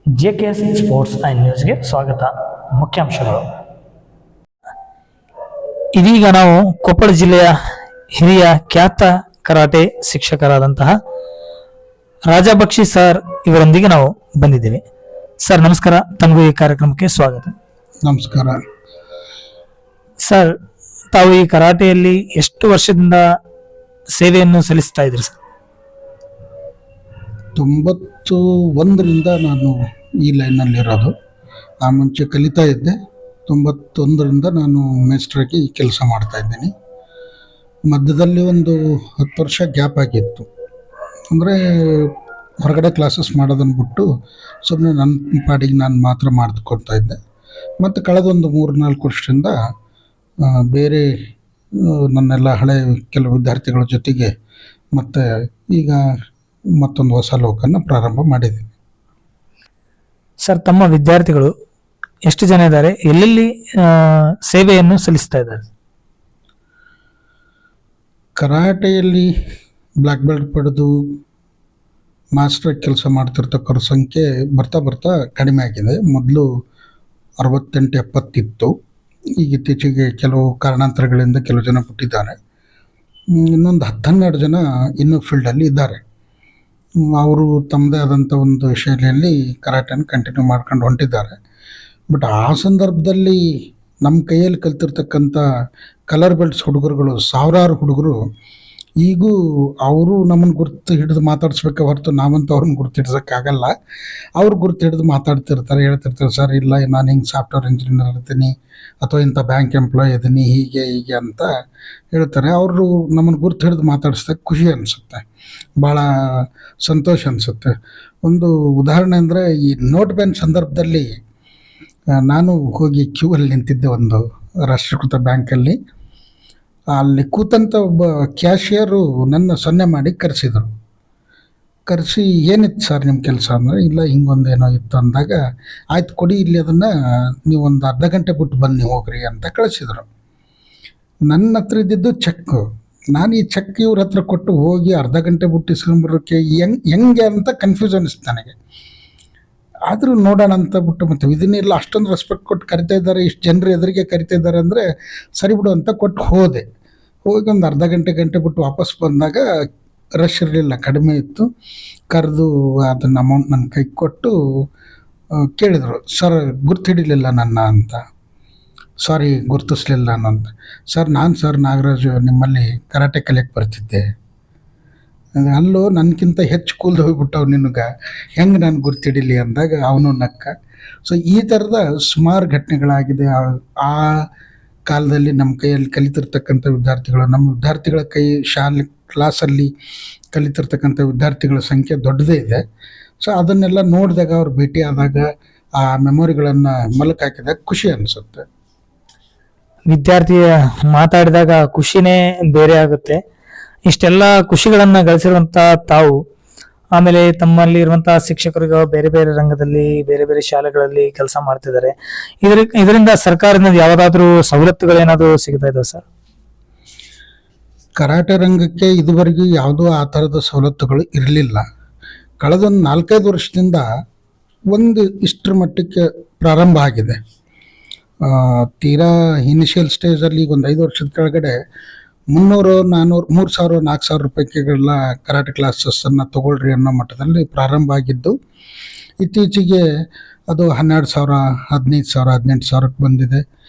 ಜೆಕೆಎಸ್ sports and ನ್ಯೂಸ್ಗೆ ಸ್ವಾಗತ. ಮುಖ್ಯಾಂಶಗಳು. ಇದೀಗ ನಾವು ಕೊಪ್ಪಳ ಜಿಲ್ಲೆಯ ಹಿರಿಯ ಖ್ಯಾತ ಕರಾಟೆ ಶಿಕ್ಷಕರಾದಂತಹ ರಾಜಾ ಬಕ್ಷಿ ಸರ್ ಇವರೊಂದಿಗೆ ನಾವು ಬಂದಿದ್ದೇವೆ. ಸರ್ ನಮಸ್ಕಾರ, ತಮಗೂ ಈ ಕಾರ್ಯಕ್ರಮಕ್ಕೆ ಸ್ವಾಗತ. ನಮಸ್ಕಾರ ಸರ್, ತಾವು ಈ ಕರಾಟೆಯಲ್ಲಿ ಎಷ್ಟು ವರ್ಷದಿಂದ ಸೇವೆಯನ್ನು ಸಲ್ಲಿಸ್ತಾ ಇದ್ರಿ ಸರ್? 91ರಿಂದ ನಾನು ಈ ಲೈನಲ್ಲಿರೋದು. ಆ ಮುಂಚೆ ಕಲಿತಾ ಇದ್ದೆ. 91ರಿಂದ ನಾನು ಮೇಸ್ಟ್ರಾಗಿ ಕೆಲಸ ಮಾಡ್ತಾ ಇದ್ದೀನಿ. ಮಧ್ಯದಲ್ಲಿ ಒಂದು 10 ವರ್ಷ ಗ್ಯಾಪ್ ಆಗಿತ್ತು. ಅಂದರೆ ಹೊರಗಡೆ ಕ್ಲಾಸಸ್ ಮಾಡೋದನ್ನು ಬಿಟ್ಟು ಸುಮ್ಮನೆ ನನ್ನ ಪಾಡಿಗೆ ನಾನು ಮಾತ್ರ ಮಾಡ್ಕೊಳ್ತಾ ಇದ್ದೆ. ಮತ್ತು ಕಳೆದೊಂದು 3-4 ವರ್ಷದಿಂದ ಬೇರೆ ನನ್ನೆಲ್ಲ ಹಳೆ ಕೆಲವು ವಿದ್ಯಾರ್ಥಿಗಳ ಜೊತೆಗೆ ಮತ್ತು ಈಗ ಮತ್ತೊಂದು ಹೊಸ ಲೋಕನ್ನು ಪ್ರಾರಂಭ ಮಾಡಿದ್ದೀನಿ. ಸರ್, ತಮ್ಮ ವಿದ್ಯಾರ್ಥಿಗಳು ಎಷ್ಟು ಜನ ಇದ್ದಾರೆ? ಎಲ್ಲೆಲ್ಲಿ ಸೇವೆಯನ್ನು ಸಲ್ಲಿಸ್ತಾ ಇದ್ದಾರೆ? ಕರಾಟೆಯಲ್ಲಿ ಬ್ಲ್ಯಾಕ್ ಬೆಲ್ಟ್ ಪಡೆದು ಮಾಸ್ಟರ್ ಕೆಲಸ ಮಾಡ್ತಿರ್ತಕ್ಕವ್ರ ಸಂಖ್ಯೆ ಬರ್ತಾ ಕಡಿಮೆ ಆಗಿದೆ. ಮೊದಲು 68-70 ಇತ್ತು. ಈಗ ಇತ್ತೀಚೆಗೆ ಕೆಲವು ಕಾರಣಾಂತರಗಳಿಂದ ಕೆಲವು ಜನ ಬಿಟ್ಟಿದ್ದಾರೆ. ಇನ್ನೊಂದು 10-12 ಜನ ಇನ್ನೂ ಫೀಲ್ಡಲ್ಲಿ ಇದ್ದಾರೆ. ಅವರು ತಮ್ಮದೇ ಆದಂಥ ಒಂದು ಶೈಲಿಯಲ್ಲಿ ಕರಾಟೆನ ಕಂಟಿನ್ಯೂ ಮಾಡ್ಕೊಂಡು ಹೊಂಟಿದ್ದಾರೆ. ಬಟ್ ಆ ಸಂದರ್ಭದಲ್ಲಿ ನಮ್ಮ ಕೈಯಲ್ಲಿ ಕಲ್ತಿರ್ತಕ್ಕಂಥ ಕಲರ್ ಬೆಲ್ಟ್ಸ್ ಹುಡುಗರುಗಳು ಸಾವಿರಾರು ಹುಡುಗರು ಈಗೂ ಅವರು ನಮ್ಮನ್ನು ಗುರ್ತು ಹಿಡಿದು ಮಾತಾಡಿಸ್ಬೇಕೆ ಹೊರತು ನಾವಂತೂ ಅವ್ರನ್ನ ಗುರ್ತು ಹಿಡ್ಸೋಕ್ಕಾಗಲ್ಲ. ಅವ್ರು ಗುರ್ತು ಹಿಡಿದು ಮಾತಾಡ್ತಿರ್ತಾರೆ, ಹೇಳ್ತಿರ್ತಾರೆ, ಸರ್ ಇಲ್ಲ ನಾನು ಹಿಂಗೆ ಸಾಫ್ಟ್ವೇರ್ ಇಂಜಿನಿಯರ್ ಇರ್ತೀನಿ ಅಥವಾ ಇಂಥ ಬ್ಯಾಂಕ್ ಎಂಪ್ಲಾಯ್ ಇದ್ದೀನಿ, ಹೀಗೆ ಅಂತ ಹೇಳ್ತಾರೆ. ಅವರು ನಮ್ಮನ್ನು ಗುರ್ತು ಹಿಡಿದು ಮಾತಾಡಿಸ್ದಾಗ ಖುಷಿ ಅನಿಸುತ್ತೆ, ಭಾಳ ಸಂತೋಷ ಅನಿಸುತ್ತೆ. ಒಂದು ಉದಾಹರಣೆ ಅಂದರೆ ಈ ನೋಟ್ ಬ್ಯಾನ್ ಸಂದರ್ಭದಲ್ಲಿ ನಾನು ಹೋಗಿ ಕ್ಯೂ ಅಲ್ಲಿ ನಿಂತಿದ್ದೆ ಒಂದು ರಾಷ್ಟ್ರೀಕೃತ ಬ್ಯಾಂಕಲ್ಲಿ. ಅಲ್ಲಿ ಕೂತಂಥ ಒಬ್ಬ ಕ್ಯಾಶಿಯರು ನನ್ನ 0 ಮಾಡಿ ಕರೆಸಿ ಏನಿತ್ತು ಸರ್ ನಿಮ್ಮ ಕೆಲಸ ಅಂದರೆ, ಇಲ್ಲ ಹಿಂಗೊಂದೇನೋ ಇತ್ತು ಅಂದಾಗ, ಆಯ್ತು ಕೊಡಿ ಇಲ್ಲಿ ಅದನ್ನು, ನೀವು ಒಂದು ಅರ್ಧ ಗಂಟೆ ಬಿಟ್ಟು ಬನ್ನಿ ಹೋಗ್ರಿ ಅಂತ ಕಳಿಸಿದರು. ನನ್ನ ಹತ್ರ ಇದ್ದಿದ್ದು ಚೆಕ್ಕು. ನಾನು ಈ ಚೆಕ್ ಇವ್ರ ಹತ್ರ ಕೊಟ್ಟು ಹೋಗಿ ಅರ್ಧ ಗಂಟೆ ಬಿಟ್ಟು ಇಸ್ಕೊಂಬರೋಕ್ಕೆ ಹೆಂಗೆ ಅಂತ ಕನ್ಫ್ಯೂಸ್ ಅನ್ನಿಸ್ತು ನನಗೆ. ಆದರೂ ನೋಡೋಣ ಅಂತ ಬಿಟ್ಟು ಮತ್ತು ಇದನ್ನೆಲ್ಲ ಅಷ್ಟೊಂದು ರೆಸ್ಪೆಕ್ಟ್ ಕೊಟ್ಟು ಕರಿತಾ ಇದ್ದಾರೆ, ಇಷ್ಟು ಜನರು ಎದುರಿಗೆ ಕರಿತಾ ಇದ್ದಾರೆ ಅಂದರೆ ಸರಿ ಬಿಡು ಅಂತ ಕೊಟ್ಟು ಹೋಗಿ ಒಂದು ಅರ್ಧ ಗಂಟೆ ಬಿಟ್ಟು ವಾಪಸ್ ಬಂದಾಗ ರಶ್ ಇರಲಿಲ್ಲ, ಕಡಿಮೆ ಇತ್ತು. ಕರೆದು ಅದನ್ನು ಅಮೌಂಟ್ ನನ್ನ ಕೈಗೆ ಕೊಟ್ಟು ಕೇಳಿದರು, ಸರ್ ಗುರ್ತು ಹಿಡಿಲಿಲ್ಲ ನನ್ನ ಅಂತ. ಸಾರಿ ಗುರ್ತಿಸ್ಲಿಲ್ಲ ಅಂತ. ಸರ್ ನಾಗರಾಜು ನಿಮ್ಮಲ್ಲಿ ಕರಾಟೆ ಕಲಿಯಕ್ಕೆ ಬರ್ತಿದ್ದೆ. ಅಲ್ಲೋ ನನಗಿಂತ ಹೆಚ್ಚು ಕೂಲ್ದು ಹೋಗ್ಬಿಟ್ಟವು ನಿನಗೆ, ಹೆಂಗೆ ನಾನು ಗುರ್ತಿಡಿಲಿ ಅಂದಾಗ ಅವನು ನಕ್ಕ. ಸೊ ಈ ಥರದ ಸುಮಾರು ಘಟನೆಗಳಾಗಿದೆ. ಆ ಕಾಲದಲ್ಲಿ ನಮ್ಮ ಕೈಯಲ್ಲಿ ಕಲಿತಿರ್ತಕ್ಕಂಥ ವಿದ್ಯಾರ್ಥಿಗಳು, ನಮ್ಮ ವಿದ್ಯಾರ್ಥಿಗಳ ಶಾಲೆ ಕ್ಲಾಸಲ್ಲಿ ಕಲಿತಿರ್ತಕ್ಕಂಥ ವಿದ್ಯಾರ್ಥಿಗಳ ಸಂಖ್ಯೆ ದೊಡ್ಡದೇ ಇದೆ. ಸೊ ಅದನ್ನೆಲ್ಲ ನೋಡಿದಾಗ ಅವ್ರು ಭೇಟಿ ಆದಾಗ ಆ ಮೆಮೊರಿಗಳನ್ನು ಮಲಕ್ ಹಾಕಿದಾಗ ಖುಷಿ ಅನಿಸುತ್ತೆ. ವಿದ್ಯಾರ್ಥಿ ಮಾತಾಡಿದಾಗ ಖುಷಿನೇ ಬೇರೆ ಆಗುತ್ತೆ. ಇಷ್ಟೆಲ್ಲ ಖುಷಿಗಳನ್ನ ಗಳಿಸಿರುವಂತ ತಾವು, ಆಮೇಲೆ ತಮ್ಮಲ್ಲಿ ಇರುವಂತಹ ಶಿಕ್ಷಕರಿಗೆ ಬೇರೆ ಬೇರೆ ರಂಗದಲ್ಲಿ ಬೇರೆ ಬೇರೆ ಶಾಲೆಗಳಲ್ಲಿ ಕೆಲಸ ಮಾಡ್ತಿದ್ದಾರೆ. ಇದರಿಂದ ಸರ್ಕಾರದಿಂದ ಯಾವುದಾದ್ರೂ ಸವಲತ್ತುಗಳೇನಾದ್ರೂ ಸಿಗ್ತಾ ಇದಾವೆ ಸರ್? ಕರಾಟೆ ರಂಗಕ್ಕೆ ಇದುವರೆಗೂ ಯಾವುದೂ ಆ ಥರದ ಸವಲತ್ತುಗಳು ಇರಲಿಲ್ಲ. ಕಳೆದೊಂದು 4-5 ವರ್ಷದಿಂದ ಒಂದು ಇಷ್ಟರ ಮಟ್ಟಕ್ಕೆ ಪ್ರಾರಂಭ ಆಗಿದೆ. ತೀರಾ ಇನಿಷಿಯಲ್ ಸ್ಟೇಜಲ್ಲಿ ಈಗ ಒಂದು 5 ವರ್ಷದ ಕೆಳಗಡೆ 300, 400, 3,000, 4,000 ರೂಪಾಯಿಗೆಲ್ಲ ಕರಾಟೆ ಕ್ಲಾಸಸ್ಸನ್ನು ತೊಗೊಳ್ರಿ ಅನ್ನೋ ಮಟ್ಟದಲ್ಲಿ ಪ್ರಾರಂಭ ಆಗಿದ್ದು, ಇತ್ತೀಚೆಗೆ ಅದು 12,000, 15,000, 18,000ಕ್ಕೆ ಬಂದಿದೆ.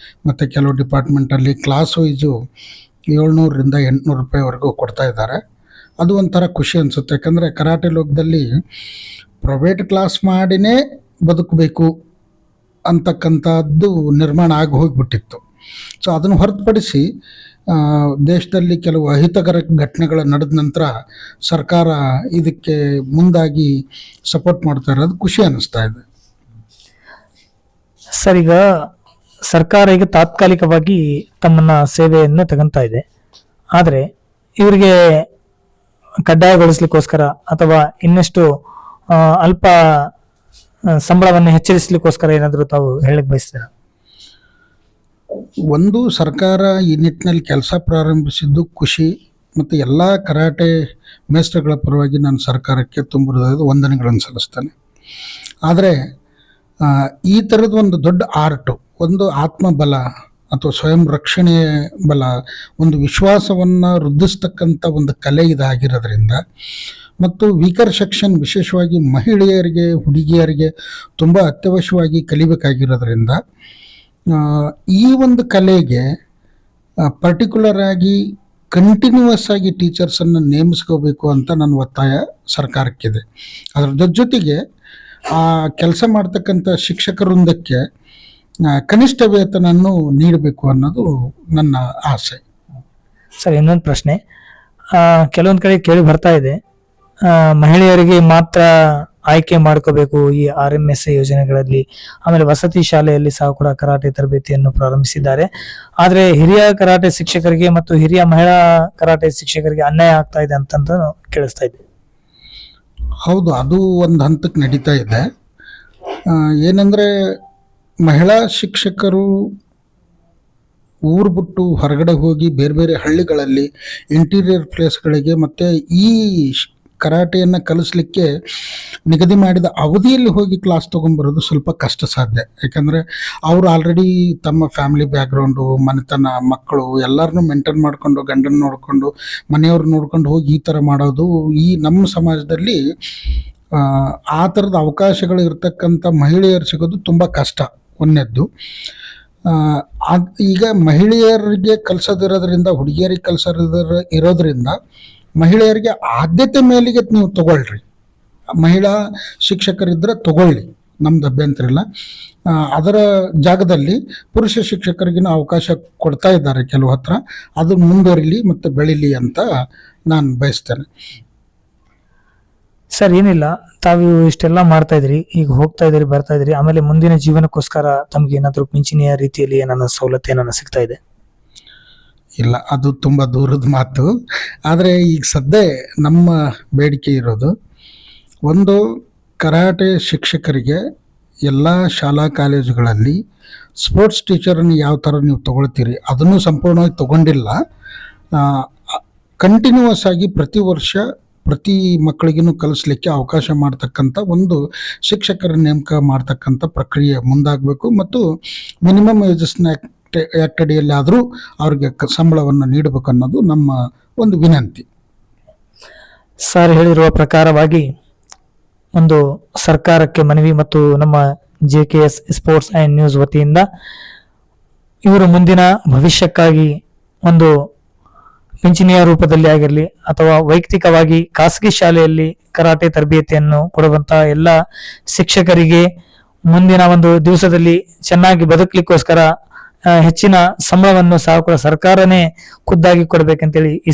ಮತ್ತು ಕೆಲವು ಡಿಪಾರ್ಟ್ಮೆಂಟಲ್ಲಿ ಕ್ಲಾಸ್ ವೈಸು 700ರಿಂದ 800 ರೂಪಾಯಿವರೆಗೂ ಕೊಡ್ತಾ ಇದ್ದಾರೆ. ಅದು ಒಂಥರ ಖುಷಿ ಅನಿಸುತ್ತೆ. ಯಾಕಂದರೆ ಕರಾಟೆ ಲೋಕದಲ್ಲಿ ಪ್ರೈವೇಟ್ ಕ್ಲಾಸ್ ಮಾಡಿನೇ ಬದುಕಬೇಕು ಅಂತಕ್ಕಂಥದ್ದು ನಿರ್ಮಾಣ ಆಗಿ ಹೋಗಿಬಿಟ್ಟಿತ್ತು. ಸೊ ಅದನ್ನು ಹೊರತುಪಡಿಸಿ ದೇಶದಲ್ಲಿ ಕೆಲವು ಅಹಿತಕರ ಘಟನೆಗಳು ನಡೆದ ನಂತರ ಸರ್ಕಾರ ಇದಕ್ಕೆ ಮುಂದಾಗಿ ಸಪೋರ್ಟ್ ಮಾಡ್ತಾ ಇರೋದು ಖುಷಿ ಅನ್ನಿಸ್ತಾ ಇದೆ. ಸರ್, ಈಗ ಸರ್ಕಾರ ಈಗ ತಾತ್ಕಾಲಿಕವಾಗಿ ತಮ್ಮನ್ನ ಸೇವೆಯನ್ನು ತಗೊಂತಾ ಇದೆ. ಆದರೆ ಇವರಿಗೆ ಕಡ್ಡಾಯಗೊಳಿಸ್ಲಿಕ್ಕೋಸ್ಕರ ಅಥವಾ ಇನ್ನಷ್ಟು ಅಲ್ಪ ಸಂಬಳವನ್ನು ಹೆಚ್ಚಿಸಲಿಕ್ಕೋಸ್ಕರ ಏನಾದರೂ ತಾವು ಹೇಳಕ್ ಬಯಸ್ತೀರಾ? ಒಂದು, ಸರ್ಕಾರ ಈ ನಿಟ್ಟಿನಲ್ಲಿ ಕೆಲಸ ಪ್ರಾರಂಭಿಸಿದ್ದು ಖುಷಿ. ಮತ್ತು ಎಲ್ಲ ಕರಾಟೆ ಮೇಸ್ಟರ್ಗಳ ಪರವಾಗಿ ನಾನು ಸರ್ಕಾರಕ್ಕೆ ತುಂಬ ಹೃದಯದ ವಂದನೆಗಳನ್ನು ಸಲ್ಲಿಸ್ತೇನೆ. ಆದರೆ ಈ ಥರದ ಒಂದು ದೊಡ್ಡ ಆರ್ಟು, ಒಂದು ಆತ್ಮಬಲ ಅಥವಾ ಸ್ವಯಂ ರಕ್ಷಣೆ ಬಲ, ಒಂದು ವಿಶ್ವಾಸವನ್ನು ವೃದ್ಧಿಸ್ತಕ್ಕಂಥ ಒಂದು ಕಲೆ ಇದಾಗಿರೋದ್ರಿಂದ, ಮತ್ತು ವೀಕರ್ ಸೆಕ್ಷನ್ ವಿಶೇಷವಾಗಿ ಮಹಿಳೆಯರಿಗೆ, ಹುಡುಗಿಯರಿಗೆ ತುಂಬ ಅತ್ಯವಶ್ಯವಾಗಿ ಕಲಿಬೇಕಾಗಿರೋದ್ರಿಂದ ಈ ಒಂದು ಕಲೆಗೆ ಪರ್ಟಿಕ್ಯುಲರ್ ಆಗಿ ಕಂಟಿನ್ಯೂಯಸ್ ಆಗಿ ಟೀಚರ್ಸನ್ನು ನೇಮಿಸ್ಕೋಬೇಕು ಅಂತ ನನ್ನ ಒತ್ತಾಯ ಸರ್ಕಾರಕ್ಕಿದೆ. ಅದರ ಜೊತೆಗೆ ಆ ಕೆಲಸ ಮಾಡ್ತಕ್ಕಂಥ ಶಿಕ್ಷಕವೃಂದಕ್ಕೆ ಕನಿಷ್ಠ ವೇತನನ್ನು ನೀಡಬೇಕು ಅನ್ನೋದು ನನ್ನ ಆಸೆ. ಸರ್, ಇನ್ನೊಂದು ಪ್ರಶ್ನೆ. ಕೆಲವೊಂದು ಕಡೆ ಕೇಳಿ ಬರ್ತಾ ಇದೆ, ಮಹಿಳೆಯರಿಗೆ ಮಾತ್ರ ಆಯ್ಕೆ ಮಾಡ್ಕೋಬೇಕು ಈ RMS ಯೋಜನೆಗಳಲ್ಲಿ. ಆಮೇಲೆ ವಸತಿ ಶಾಲೆಯಲ್ಲಿ ಸಹ ಕೂಡ ಕರಾಟೆ ತರಬೇತಿಯನ್ನು ಪ್ರಾರಂಭಿಸಿದ್ದಾರೆ. ಆದ್ರೆ ಹಿರಿಯ ಕರಾಟೆ ಶಿಕ್ಷಕರಿಗೆ ಮತ್ತು ಹಿರಿಯ ಮಹಿಳಾ ಕರಾಟೆ ಶಿಕ್ಷಕರಿಗೆ ಅನ್ಯಾಯ ಆಗ್ತಾ ಇದೆ ಅಂತ ಕೇಳಿಸ್ತಾ ಇದೆ. ಹೌದು, ಅದು ಒಂದು ಹಂತಕ್ಕೆ ನಡೀತಾ ಇದೆ. ಏನಂದರೆ, ಮಹಿಳಾ ಶಿಕ್ಷಕರು ಊರು ಬಿಟ್ಟು ಹೊರಗಡೆ ಹೋಗಿ ಬೇರೆ ಬೇರೆ ಹಳ್ಳಿಗಳಲ್ಲಿ ಇಂಟೀರಿಯರ್ ಪ್ಲೇಸ್ಗಳಿಗೆ ಮತ್ತು ಈ ಕರಾಟೆಯನ್ನು ಕಲಿಸ್ಲಿಕ್ಕೆ ನಿಗದಿ ಮಾಡಿದ ಅವಧಿಯಲ್ಲಿ ಹೋಗಿ ಕ್ಲಾಸ್ ತೊಗೊಂಬರೋದು ಸ್ವಲ್ಪ ಕಷ್ಟ ಸಾಧ್ಯ. ಯಾಕಂದರೆ ಅವರು ಆಲ್ರೆಡಿ ತಮ್ಮ ಫ್ಯಾಮಿಲಿ ಬ್ಯಾಕ್ಗ್ರೌಂಡು, ಮನೆತನ, ಮಕ್ಕಳು ಎಲ್ಲರನ್ನೂ ಮೇಂಟೈನ್ ಮಾಡಿಕೊಂಡು, ಗಂಡನ ನೋಡಿಕೊಂಡು, ಮನೆಯವ್ರು ನೋಡ್ಕೊಂಡು ಹೋಗಿ ಈ ಥರ ಮಾಡೋದು ಈ ನಮ್ಮ ಸಮಾಜದಲ್ಲಿ ಆ ಥರದ ಅವಕಾಶಗಳು ಇರ್ತಕ್ಕಂಥ ಮಹಿಳೆಯರು ಸಿಗೋದು ತುಂಬ ಕಷ್ಟ. ಒಂದನೇದ್ದು. ಈಗ ಮಹಿಳೆಯರಿಗೆ ಕಲಿಸೋದಿರೋದ್ರಿಂದ, ಹುಡುಗಿಯರಿಗೆ ಇರೋದ್ರಿಂದ ಮಹಿಳೆಯರಿಗೆ ಆದ್ಯತೆ ಮೇಲಿಗೆ ನೀವು ತಗೊಳ್ರಿ. ಮಹಿಳಾ ಶಿಕ್ಷಕರಿದ್ದರೆ ತಗೊಳ್ಳಿ, ನಮ್ದು ಅಭ್ಯಂತರ ಇಲ್ಲ. ಅದರ ಜಾಗದಲ್ಲಿ ಪುರುಷ ಶಿಕ್ಷಕರಿಗಿನ ಅವಕಾಶ ಕೊಡ್ತಾ ಇದ್ದಾರೆ ಕೆಲವು ಹತ್ರ. ಅದು ಮುಂದುವರಿಲಿ ಮತ್ತು ಬೆಳೀಲಿ ಅಂತ ನಾನು ಬಯಸ್ತೇನೆ. ಸರ್, ಏನಿಲ್ಲ, ತಾವು ಇಷ್ಟೆಲ್ಲ ಮಾಡ್ತಾ ಇದ್ರಿ, ಈಗ ಹೋಗ್ತಾ ಇದ್ರಿ, ಬರ್ತಾ ಇದ್ರಿ, ಆಮೇಲೆ ಮುಂದಿನ ಜೀವನಕ್ಕೋಸ್ಕರ ತಮ್ಗೆ ಏನಾದ್ರು ಪಿಂಚಣಿಯ ರೀತಿಯಲ್ಲಿ ಏನಾದ್ರು ಸವಲತ್ತು ಏನಾದ್ರು ಸಿಗ್ತಾ ಇದೆ? ಇಲ್ಲ, ಅದು ತುಂಬ ದೂರದ ಮಾತು. ಆದರೆ ಈಗ ಸದ್ಯ ನಮ್ಮ ಬೇಡಿಕೆ ಇರೋದು, ಒಂದು ಕರಾಟೆ ಶಿಕ್ಷಕರಿಗೆ ಎಲ್ಲ ಶಾಲಾ ಕಾಲೇಜುಗಳಲ್ಲಿ ಸ್ಪೋರ್ಟ್ಸ್ ಟೀಚರನ್ನು ಯಾವ ಥರ ನೀವು ತೊಗೊಳ್ತೀರಿ ಅದನ್ನು ಸಂಪೂರ್ಣವಾಗಿ ತೊಗೊಂಡಿಲ್ಲ. ಕಂಟಿನ್ಯೂಯಸ್ ಆಗಿ ಪ್ರತಿ ವರ್ಷ ಪ್ರತಿ ಮಕ್ಕಳಿಗೂ ಕಲಿಸ್ಲಿಕ್ಕೆ ಅವಕಾಶ ಮಾಡ್ತಕ್ಕಂಥ ಒಂದು ಶಿಕ್ಷಕರ ನೇಮಕ ಮಾಡ್ತಕ್ಕಂಥ ಪ್ರಕ್ರಿಯೆ ಮುಂದಾಗಬೇಕು. ಮತ್ತು ಮಿನಿಮಮ್ ವೇಜಸ್ನ ಆ್ಯಕ್ಟ್ ಅಡಿಯಲ್ಲಿ ಆದರೂ ಅವ್ರಿಗೆ ಸಂಬಳವನ್ನು ನೀಡಬೇಕು ಅನ್ನೋದು ನಮ್ಮ ಒಂದು ವಿನಂತಿ. ಸರ್ ಹೇಳಿರುವ ಪ್ರಕಾರವಾಗಿ ಒಂದು ಸರ್ಕಾರಕ್ಕೆ ಮನವಿ ಮತ್ತು ನಮ್ಮ JKS ಸ್ಪೋರ್ಟ್ಸ್ ಆ್ಯಂಡ್ ನ್ಯೂಸ್ ವತಿಯಿಂದ ಇವರು ಮುಂದಿನ ಭವಿಷ್ಯಕ್ಕಾಗಿ ಒಂದು ಪಿಂಚಣಿಯ ರೂಪದಲ್ಲಿ ಆಗಿರಲಿ ಅಥವಾ ವೈಯಕ್ತಿಕವಾಗಿ ಖಾಸಗಿ ಶಾಲೆಯಲ್ಲಿ ಕರಾಟೆ ತರಬೇತಿಯನ್ನು ಕೊಡುವಂತಹ ಎಲ್ಲ ಶಿಕ್ಷಕರಿಗೆ ಮುಂದಿನ ಒಂದು ದಿವಸದಲ್ಲಿ ಚೆನ್ನಾಗಿ ಬದುಕಲಿಕ್ಕೋಸ್ಕರ ಹೆಚ್ಚಿನ ಸಂಬಳವನ್ನು ಸಹ ಕೂಡ ಸರ್ಕಾರನೇ ಖುದ್ದಾಗಿ ಕೊಡಬೇಕಂತೇಳಿ ಈ